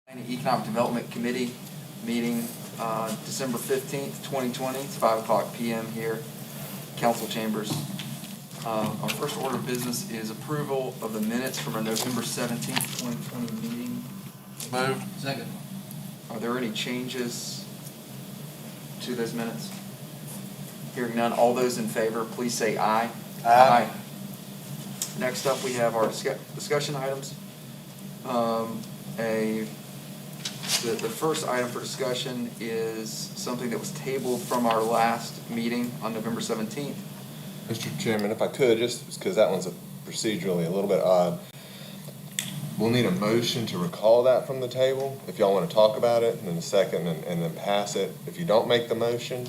Economic Development Committee meeting December 15th, 2020. It's 5 o'clock p.m. here, council chambers. Our first order of business is approval of the minutes from our November 17th, 2020 meeting. Moved. Second. Are there any changes to those minutes? Hearing none, all those in favor, please say aye. Aye. Next up, we have our discussion items. The first item for discussion is something that was tabled from our last meeting on November 17th. Mr. Chairman, if I could, just because that one's procedurally a little bit odd, we'll need a motion to recall that from the table, if y'all want to talk about it, and then a second, and then pass it. If you don't make the motion,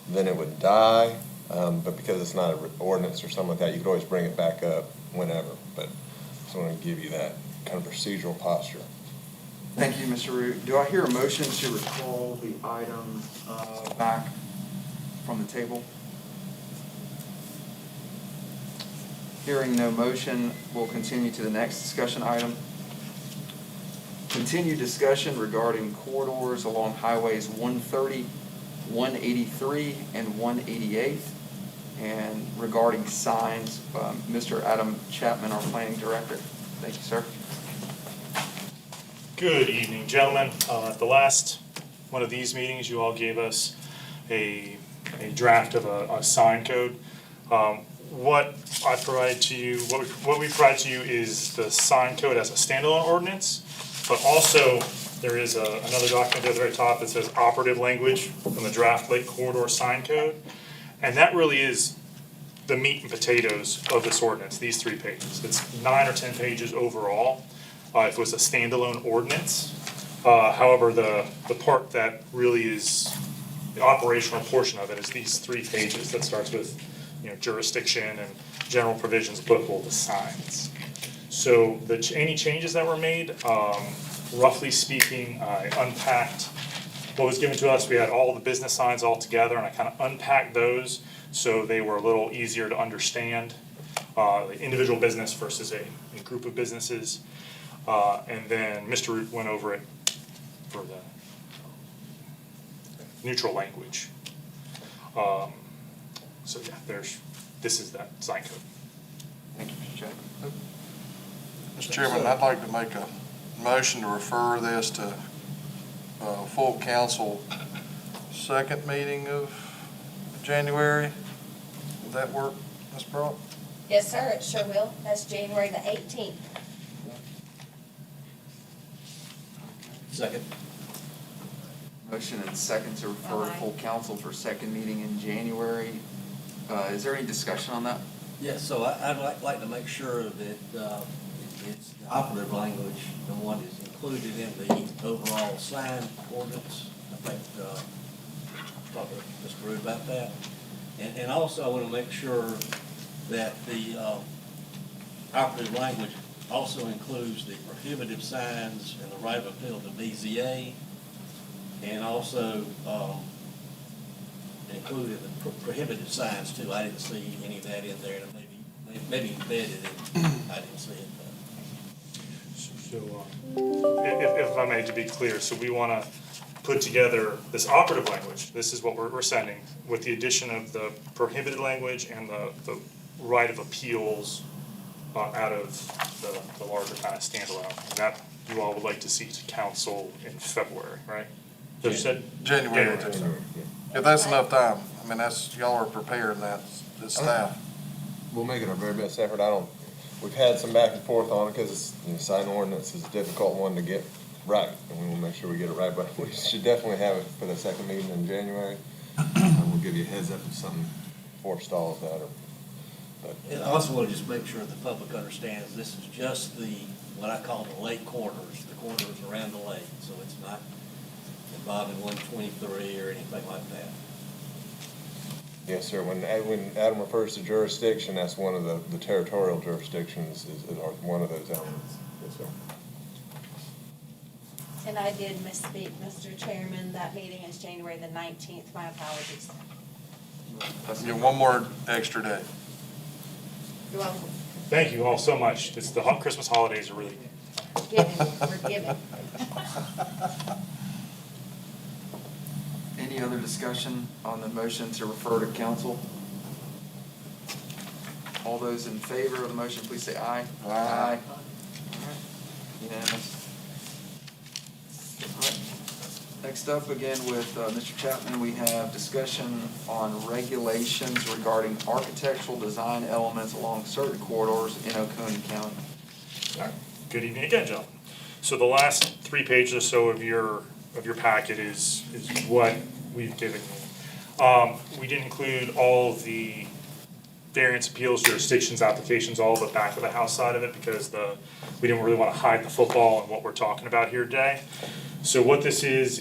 then it would die, but because it's not an ordinance or something like that, you could always bring it back up whenever, but I just want to give you that kind of procedural posture. Thank you, Mr. Root. Do I hear a motion to recall the item back from the table? Hearing no motion, we'll continue to the next discussion item. Continued discussion regarding corridors along highways 130, 183, and 188, and regarding signs. Mr. Adam Chapman, our planning director. Thank you, sir. Good evening, gentlemen. At the last one of these meetings, you all gave us a draft of a sign code. What I provide to you, what we provide to you is the sign code as a standalone ordinance, but also there is another document at the very top that says operative language from the draft Lake Corridor sign code, and that really is the meat and potatoes of this ordinance. These 3 pages. It's 9 or 10 pages overall. If it was a standalone ordinance. However, the part that really is the operational portion of it is these 3 pages that starts with, jurisdiction and general provisions applicable to signs. So any changes that were made, roughly speaking, I unpacked what was given to us. We had all the business signs all together, and I kind of unpacked those so they were a little easier to understand. The individual business versus a group of businesses. And then Mr. Root went over it for the neutral language. So yeah, this is that sign code. Thank you, Mr. Chapman. Mr. Chairman, I'd like to make a motion to refer this to full council second meeting of January. Would that work, Ms. Brock? Yes, sir, it sure will. That's January the 18th. Second. Motion and second to refer to Aye. full council for second meeting in January. Is there any discussion on that? Yes, so I'd like to make sure that it's the operative language, the one that's included in the overall sign ordinance. I think, talk to Mr. Root about that. And also I want to make sure that the operative language also includes the prohibitive signs and the right of appeal to BZA, and also included the prohibited signs too. I didn't see any of that in there, and maybe embedded in, I didn't see it. So if I may, to be clear, so we want to put together this operative language. This is what we're sending with the addition of the prohibited language and the right of appeals out of the larger kind of standalone. And that you all would like to see to council in February, right? So you said January. January. If that's enough time, I mean, y'all are preparing that, the staff. We'll make it our very best effort. We've had some back and forth on it because sign ordinance is a difficult one to get right, and we will make sure we get it right, but we should definitely have it for the second meeting in January. And we'll give you a heads up if something forestalls that. And I also want to just make sure the public understands this is just what I call the lake corridors, the corridors around the lake, so it's not involving 123 or anything like that. Yes, sir. When Adam refers to jurisdiction, that's one of the territorial jurisdictions is one of those elements. Yes, sir. And I did misspeak, Mr. Chairman. That meeting is January the 19th. My apologies. You get one more extra day. You're welcome. Thank you all so much. The Christmas holidays are really We're giving. Any other discussion on the motion to refer to council? All those in favor of the motion, please say aye. Aye. All right. Unanimous. All right. Next up, again with Mr. Chapman, we have discussion on regulations regarding architectural design elements along certain corridors in Oconee County. Good evening again, gentlemen. So the last 3 pages or so of your packet is what we've given you. We didn't include all of the variance appeals, jurisdictions, applications, all the back of the house side of it, because we didn't really want to hide the football and what we're talking about here today. So what this is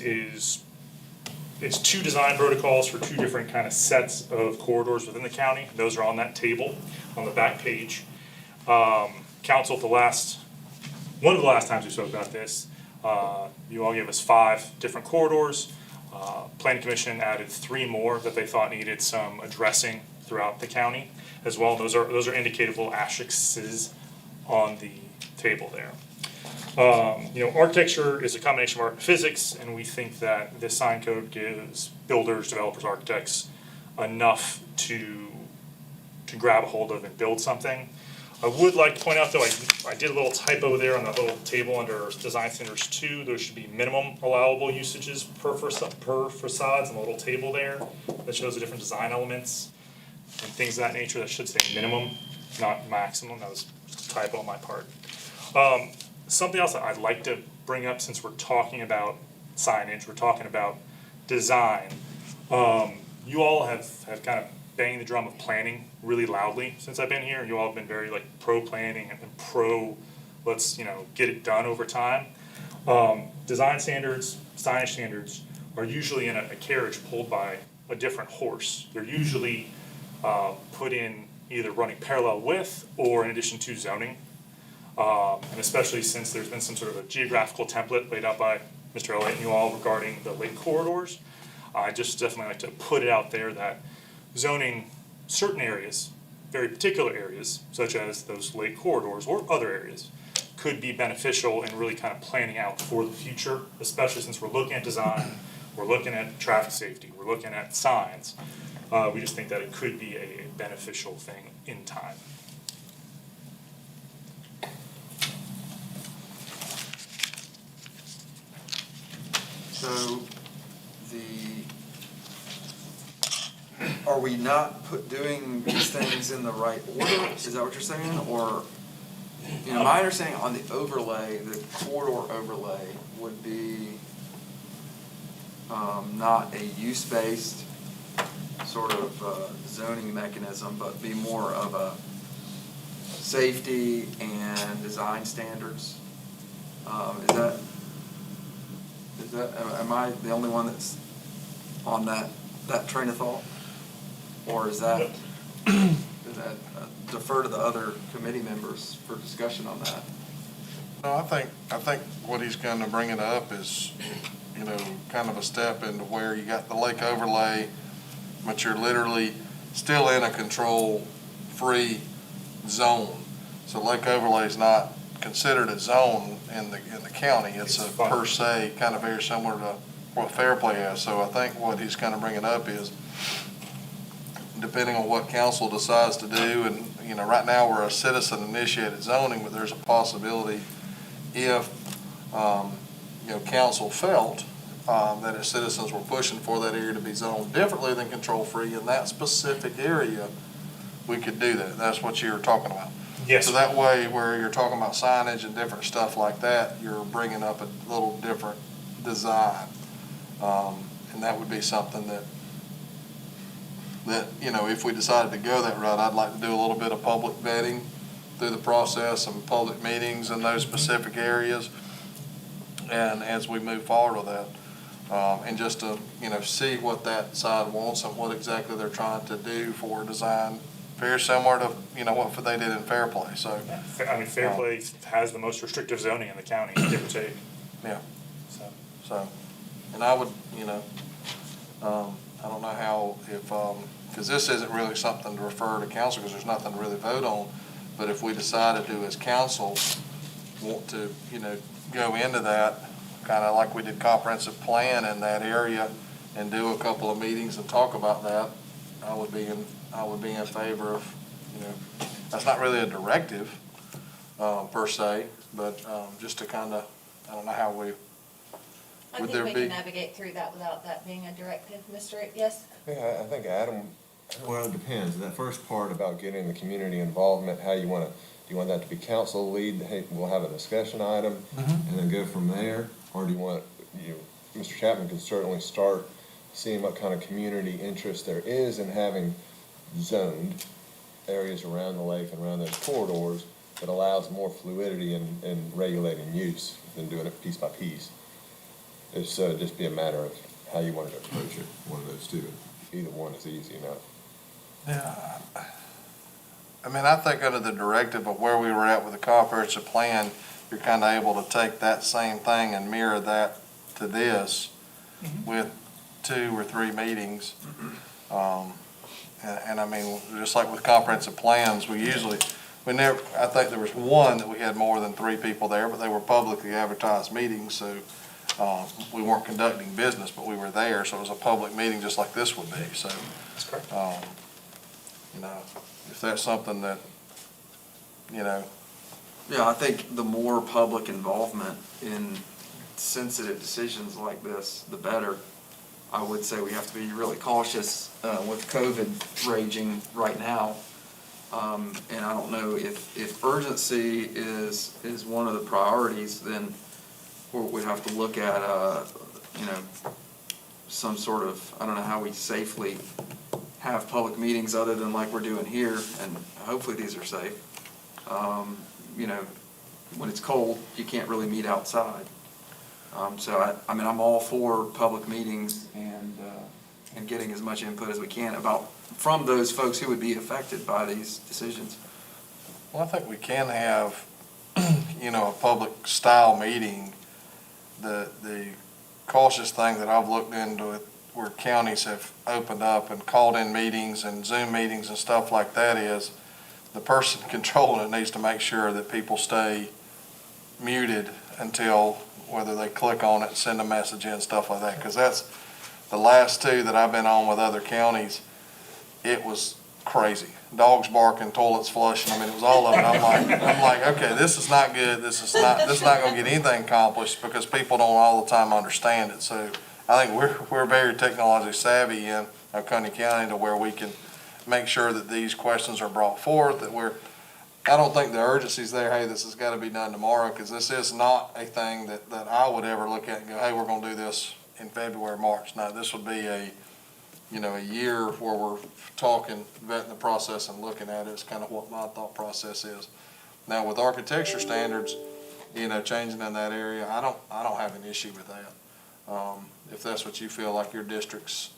it's 2 design protocols for 2 different kind of sets of corridors within the county. Those are on that table on the back page. Council, one of the last times we spoke about this, you all gave us 5 different corridors. Planning Commission added 3 more that they thought needed some addressing throughout the county as well. Those are indicated little asterisks on the table there. Architecture is a combination of art and physics, and we think that this sign code gives builders, developers, architects enough to grab a hold of and build something. I would like to point out, though, I did a little typo there on that little table under design standards 2. There should be minimum allowable usages per facades, and a little table there that shows the different design elements and things of that nature. That should say minimum, not maximum. That was just a typo on my part. Something else that I'd like to bring up, since we're talking about signage, we're talking about design. You all have kind of banged the drum of planning really loudly since I've been here. You all have been very pro planning and pro let's get it done over time. Design standards, signage standards are usually in a carriage pulled by a different horse. They're usually put in either running parallel with or in addition to zoning. And especially since there's been some sort of a geographical template laid out by Mr. Elliott and you all regarding the lake corridors, I just definitely like to put it out there that zoning certain areas, very particular areas, such as those lake corridors or other areas, could be beneficial in really kind of planning out for the future, especially since we're looking at design, we're looking at traffic safety, we're looking at signs. We just think that it could be a beneficial thing in time. So are we not doing these things in the right order? Is that what you're saying? Or, my understanding on the overlay, the corridor overlay would be not a use-based sort of zoning mechanism, but be more of a safety and design standards. Am I the only one that's on that train of thought? Or is that defer to the other committee members for discussion on that? No, I think what he's going to bring it up is, kind of a step into where you got the lake overlay, but you're literally still in a control-free zone. So lake overlay is not considered a zone in the county. It's a per se, kind of very similar to what Fair Play has. So I think what he's kind of bringing up is, depending on what council decides to do, and right now we're a citizen-initiated zoning, but there's a possibility if council felt that its citizens were pushing for that area to be zoned differently than control-free in that specific area, we could do that. That's what you're talking about. Yes. So that way, where you're talking about signage and different stuff like that, you're bringing up a little different design. And that would be something that if we decided to go that route, I'd like to do a little bit of public vetting through the process, some public meetings in those specific areas. And as we move forward with that, and just to, see what that side wants and what exactly they're trying to do for design, very similar to, what they did in Fair Play, so. Fair Play has the most restrictive zoning in the county, give or take. Yeah. So, and I would, I don't know how, because this isn't really something to refer to council, because there's nothing to really vote on, but if we decided to, as council, want to, go into that, kind of like we did comprehensive plan in that area and do a couple of meetings and talk about that, I would be in favor of, that's not really a directive, per se, but, just to kind of, I don't know how we, I would think there we be? can navigate through that without that being a directive, Mr. Yes? Yeah, I think Adam, well, it depends. That first part about getting the community involvement, how you want to, do you want that to be council lead, hey, we'll have a discussion item and then go from there? Or do you want, Mr. Chapman could certainly start seeing what kind of community interest there is in having zoned areas around the lake and around those corridors that allows more fluidity in regulating use than doing it piece by piece. So it'd just be a matter of how you wanted to approach it, one of those two. Either one is easy enough. Yeah. I mean, I think under the directive of where we were at with the comprehensive plan, you're kind of able to take that same thing and mirror that to this with 2 or 3 meetings. And I mean, just like with comprehensive plans, I think there was one that we had more than 3 people there, but they were publicly advertised meetings, so we weren't conducting business, but we were there, so it was a public meeting just like this would be, so. That's correct. If that's something that, Yeah, I think the more public involvement in sensitive decisions like this, the better. I would say we have to be really cautious with COVID raging right now. And I don't know if urgency is one of the priorities, then we'd have to look at, some sort of, I don't know how we safely have public meetings other than like we're doing here, and hopefully these are safe. When it's cold, you can't really meet outside. So I'm all for public meetings and getting as much input as we can from those folks who would be affected by these decisions. well, I think we can have, a public style meeting. The cautious thing that I've looked into it, where counties have opened up and called in meetings and Zoom meetings and stuff like that, is the person controlling it needs to make sure that people stay muted until whether they click on it, send a message in, stuff like that, because that's the last 2 that I've been on with other counties. It was crazy. Dogs barking, toilets flushing. I mean, it was all of it. I'm like, okay, this is not good. This is not going to get anything accomplished because people don't all the time understand it. So I think we're very technology savvy in Oconee County to where we can make sure that these questions are brought forth, that I don't think the urgency's there, hey, this has got to be done tomorrow, because this is not a thing that I would ever look at and go, hey, we're going to do this in February, March. No, this would be a year where we're talking, vetting the process and looking at it. It's kind of what my thought process is. Now, with architecture standards, changing in that area, I don't have an issue with that. If that's what you feel like your district's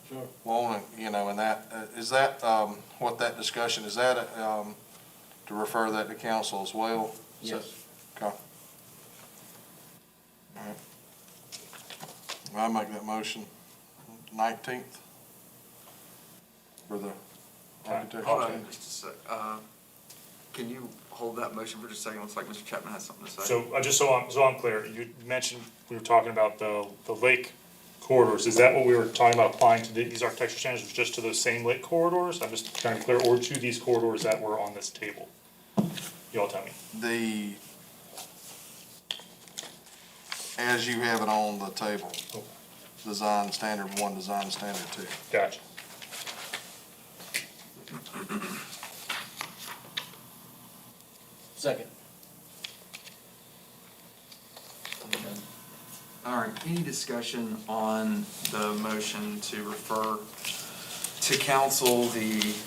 Sure. wanting, and that, is that, what that discussion, is that, to refer that to council as well? Is that- Yes. Okay. All right. Well, I make that motion, 19th, for the architecture Hold on standards. just a sec. Can you hold that motion for just a second? Looks like Mr. Chapman has something to say. So, just so I'm clear, you mentioned, we were talking about the lake corridors. Is that what we were talking about applying to these architecture standards, was just to those same lake corridors? I'm just trying to clear, or to these corridors that were on this table? You all tell me. As you have it on the table, design standard 1, design standard 2. Gotcha. Second. All right, any discussion on the motion to refer to council these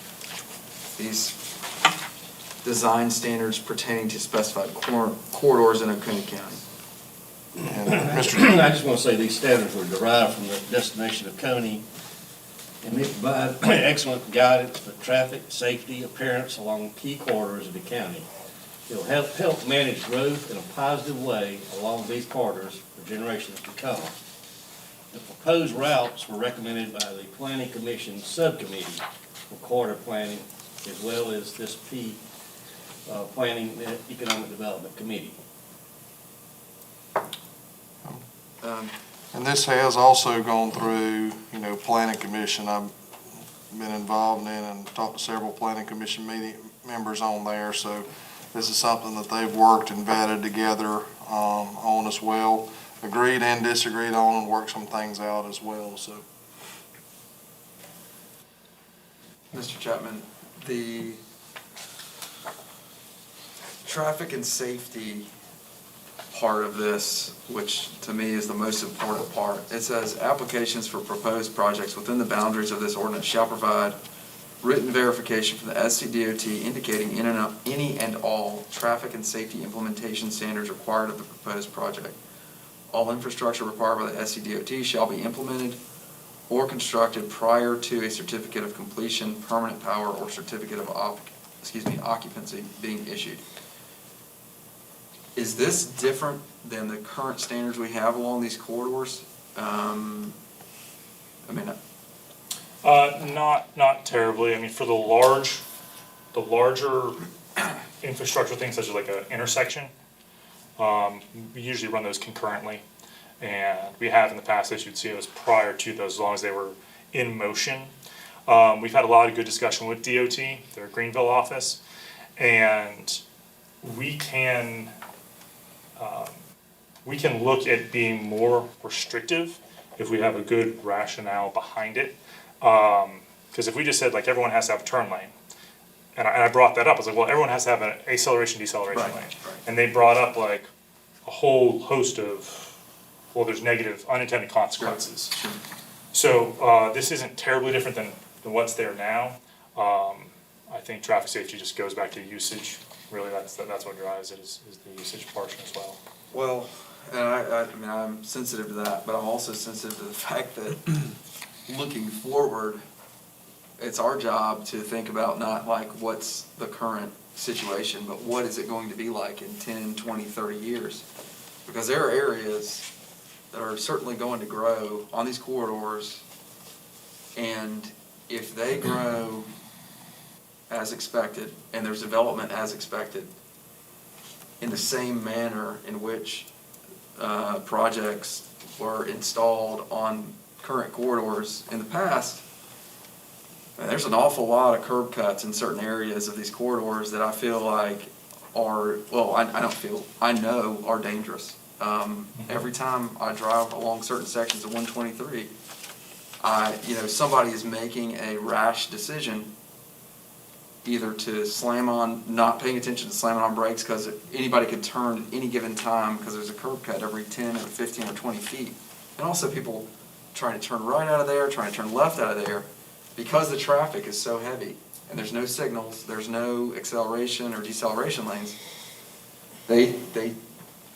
design standards pertaining to specified corridors in Oconee County? And Mr. I just want to say these standards were derived from the destination of Coney, and they provide excellent guidance for traffic, safety, appearance along key corridors of the county. It'll help manage growth in a positive way along these corridors for generations to come. The proposed routes were recommended by the Planning Commission Subcommittee for Corridor Planning, as well as this Planning and Economic Development Committee. And this has also gone through, planning commission. I've been involved in and talked to several planning commission members on there, so this is something that they've worked and vetted together, on as well. Agreed and disagreed on and worked some things out as well, so. Mr. Chapman, the traffic and safety part of this, which to me is the most important part, it says applications for proposed projects within the boundaries of this ordinance shall provide written verification from the SCDOT indicating any and all traffic and safety implementation standards required of the proposed project. All infrastructure required by the SCDOT shall be implemented or constructed prior to a certificate of completion, permanent power, or certificate of occupancy being issued. Is this different than the current standards we have along these corridors? Not terribly. I mean, for the larger infrastructure things such as like an intersection, we usually run those concurrently. And we have in the past issued COs prior to those as long as they were in motion. We've had a lot of good discussion with DOT, their Greenville office, and we can look at being more restrictive if we have a good rationale behind it. Because if we just said like everyone has to have a turn lane, and I brought that up, I was like, well, everyone has to have an acceleration, deceleration Right, lane. right. And they brought up like a whole host of, well, there's negative unintended consequences. Sure. So this isn't terribly different than what's there now. I think traffic safety just goes back to usage. Really, that's what drives it is the usage portion as well. Well, and I mean, I'm sensitive to that, but I'm also sensitive to the fact that looking forward, it's our job to think about not like what's the current situation, but what is it going to be like in 10, 20, 30 years? Because there are areas that are certainly going to grow on these corridors, and if they grow as expected, and there's development as expected, in the same manner in which projects were installed on current corridors in the past, and there's an awful lot of curb cuts in certain areas of these corridors that I feel like are, well, I know are dangerous. Every time I drive along certain sections of 123, somebody is making a rash decision either to slam on, not paying attention to slamming on brakes because anybody could turn at any given time because there's a curb cut every 10 or 15 or 20 feet. And also people trying to turn right out of there, trying to turn left out of there because the traffic is so heavy and there's no signals, there's no acceleration or deceleration lanes. They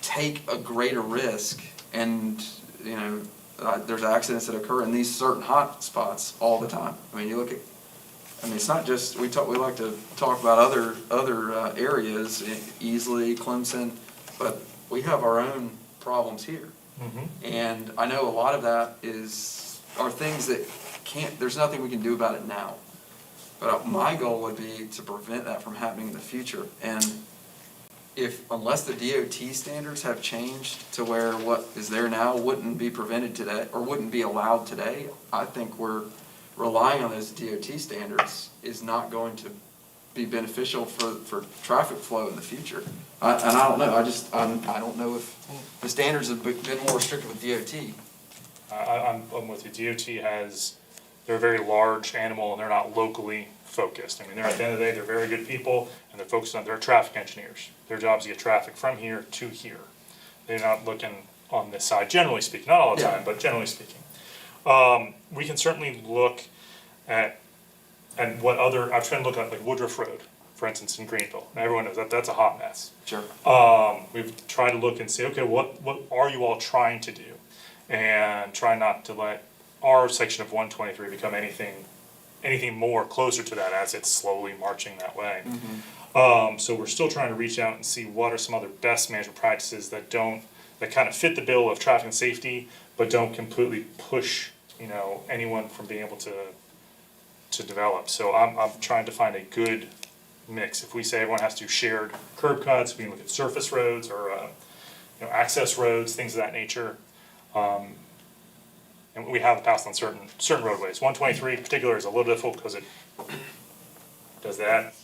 take a greater risk, and there's accidents that occur in these certain hot spots all the time. I mean, it's not just, we like to talk about other areas, Easley, Clemson, but we have our own problems here. Mm-hmm. And I know a lot of that are things that there's nothing we can do about it now. But my goal would be to prevent that from happening in the future. And unless the DOT standards have changed to where what is there now wouldn't be prevented today, or wouldn't be allowed today, I think we're relying on those DOT standards is not going to be beneficial for traffic flow in the future. And I don't know, I don't know if the standards have been more restricted with DOT. I'm with you. DOT they're a very large animal and they're not locally focused. I mean, at the end of the day, they're very good people and they're focused on, they're traffic engineers. Their job is to get traffic from here to here. They're not looking on this side, generally speaking, not all the time, but generally speaking. We can certainly look at what I'm trying to look at like Woodruff Road, for instance, in Greenville. And everyone knows that's a hot mess. Sure. We've tried to look and say, okay, what are you all trying to do? And try not to let our section of 123 become anything more closer to that as it's slowly marching that way. Mm-hmm. So we're still trying to reach out and see what are some other best management practices that kind of fit the bill of traffic and safety, but don't completely push anyone from being able to develop. So I'm trying to find a good mix. If we say everyone has to do shared curb cuts, we can look at surface roads or access roads, things of that nature. And we have passed on certain roadways. 123 in particular is a little difficult because it does that.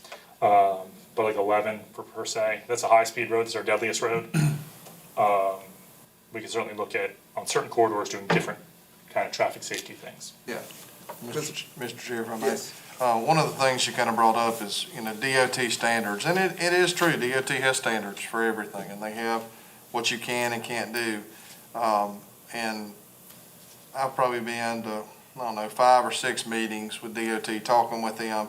But like 11 per se, that's a high-speed road, it's our deadliest road. We can certainly look at, on certain corridors, doing different kind of traffic safety things. Yeah. Mr. Chair, if I may. Yes. One of the things you kind of brought up is, DOT standards, and it is true, DOT has standards for everything, and they have what you can and can't do. And I've probably been to, 5 or 6 meetings with DOT, talking with them.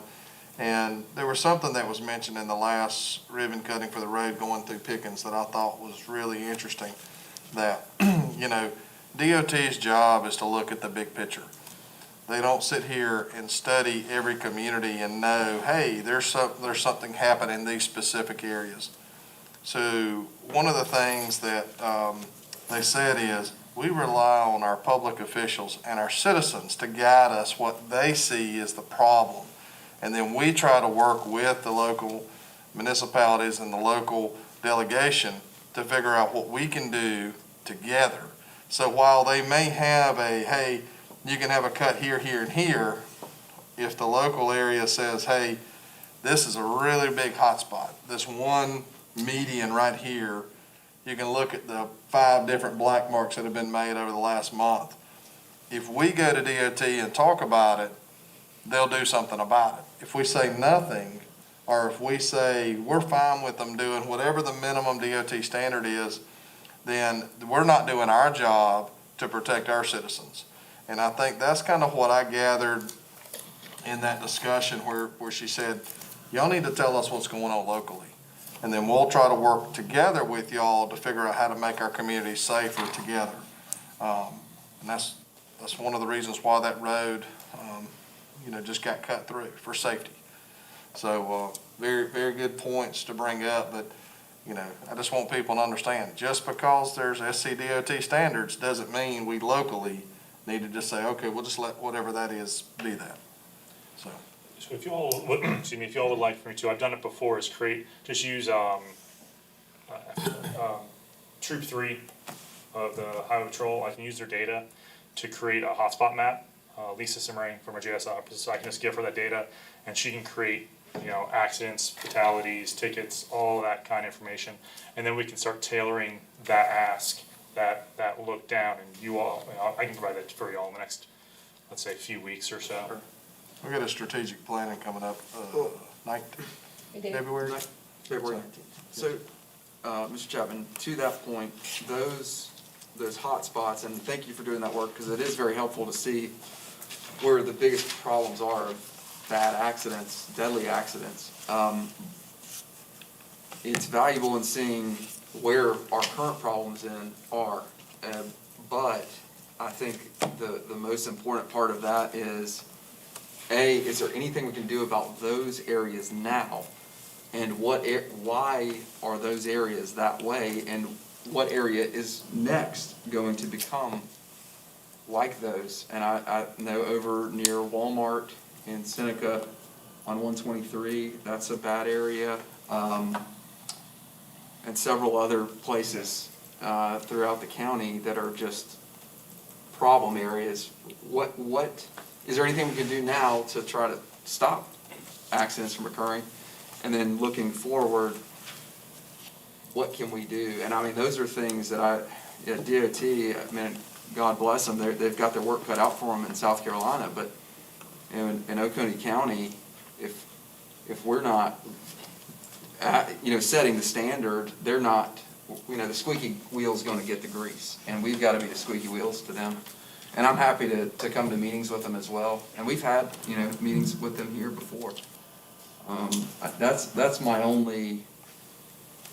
And there was something that was mentioned in the last ribbon cutting for the road going through Pickens that I thought was really interesting. That, DOT's job is to look at the big picture. They don't sit here and study every community and know, hey, there's something happening in these specific areas. So one of the things that they said is, we rely on our public officials and our citizens to guide us what they see is the problem. And then we try to work with the local municipalities and the local delegation to figure out what we can do together. So while they may have hey, you can have a cut here, here, and here, if the local area says, hey, this is a really big hotspot, this one median right here, you can look at the 5 different black marks that have been made over the last month. If we go to DOT and talk about it, they'll do something about it. If we say nothing, or if we say we're fine with them doing whatever the minimum DOT standard is, then we're not doing our job to protect our citizens. And I think that's kind of what I gathered in that discussion where she said, y'all need to tell us what's going on locally. And then we'll try to work together with y'all to figure out how to make our communities safer together. And that's one of the reasons why that road, just got cut through for safety. So, very, very good points to bring up, but, I just want people to understand, just because there's SCDOT standards doesn't mean we locally need to just say, okay, we'll just let whatever that is be that. So if you all would, if you all would like for me to, I've done it before, is use Troop 3 of the Highway Patrol. I can use their data to create a hotspot map. Lisa Simmering from our JS office, so I can just give her that data, and she can create, accidents, fatalities, tickets, all that kind of information, and then we can start tailoring that ask, that look down, and you all, I can provide that for you all in the next, let's say, few weeks or so. we got a strategic planning coming up, 19th, We do. February. February 19th. So, Mr. Chapman, to that point, those hot spots, and thank you for doing that work, because it is very helpful to see where the biggest problems are of bad accidents, deadly accidents. It's valuable in seeing where our current problems are, but I think the most important part of that is, A, is there anything we can do about those areas now? And why are those areas that way, and what area is next going to become like those? And I know over near Walmart in Seneca on 123, that's a bad area, and several other places throughout the county that are just problem areas. What is there anything we can do now to try to stop accidents from occurring? And then looking forward, what can we do? And I mean, those are things that DOT, I mean, God bless them, they've got their work cut out for them in South Carolina, but in Oconee County, if we're not, setting the standard, they're not, the squeaky wheel's gonna get the grease, and we've gotta be the squeaky wheels to them. And I'm happy to come to meetings with them as well, and we've had, meetings with them here before. That's my only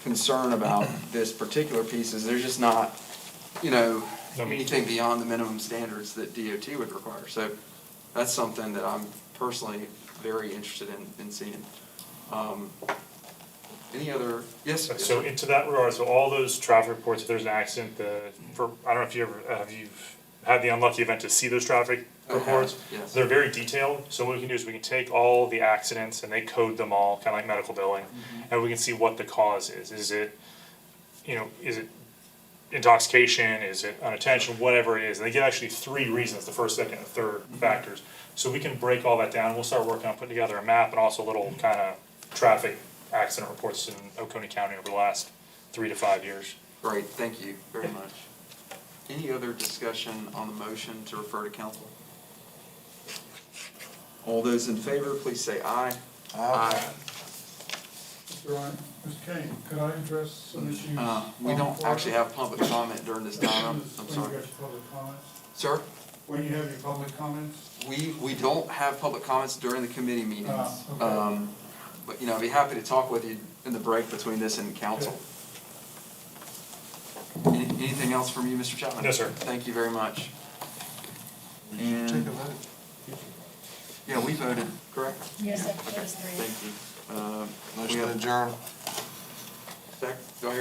concern about this particular piece, is there's just not, anything beyond the minimum standards that DOT would require. So that's something that I'm personally very interested in seeing. Any other, yes? So into that regard, so all those traffic reports, if there's an accident, I don't know if you've had the unlucky event to see those traffic reports. Yes. They're very detailed, so what we can do is we can take all the accidents and they code them all, kinda like medical billing, and we can see what the cause is. Is it intoxication, is it unintentional, whatever it is, and they give actually 3 reasons, the first, second, and third factors. So we can break all that down, we'll start working on putting together a map and also little kind of traffic accident reports in Oconee County over the last 3 to 5 years. Great, thank you very much. Any other discussion on the motion to refer to council? All those in favor, please say aye. Aye. Mr. Ryan, Mr. Kane, could I address some issues? We don't actually have public comment during this time, I'm When you sorry. get your public comments? Sir, When you have your public comments? we don't have public comments during the committee meetings. Okay. But, you know, I'd be happy to talk with you in the break between this and council. Anything else from you, Mr. Chapman? No, sir. Thank you very much. Take a And, vote. yeah, we voted, correct? Yes, it Okay, was 3. thank you. We Motion to have, adjourn. do I hear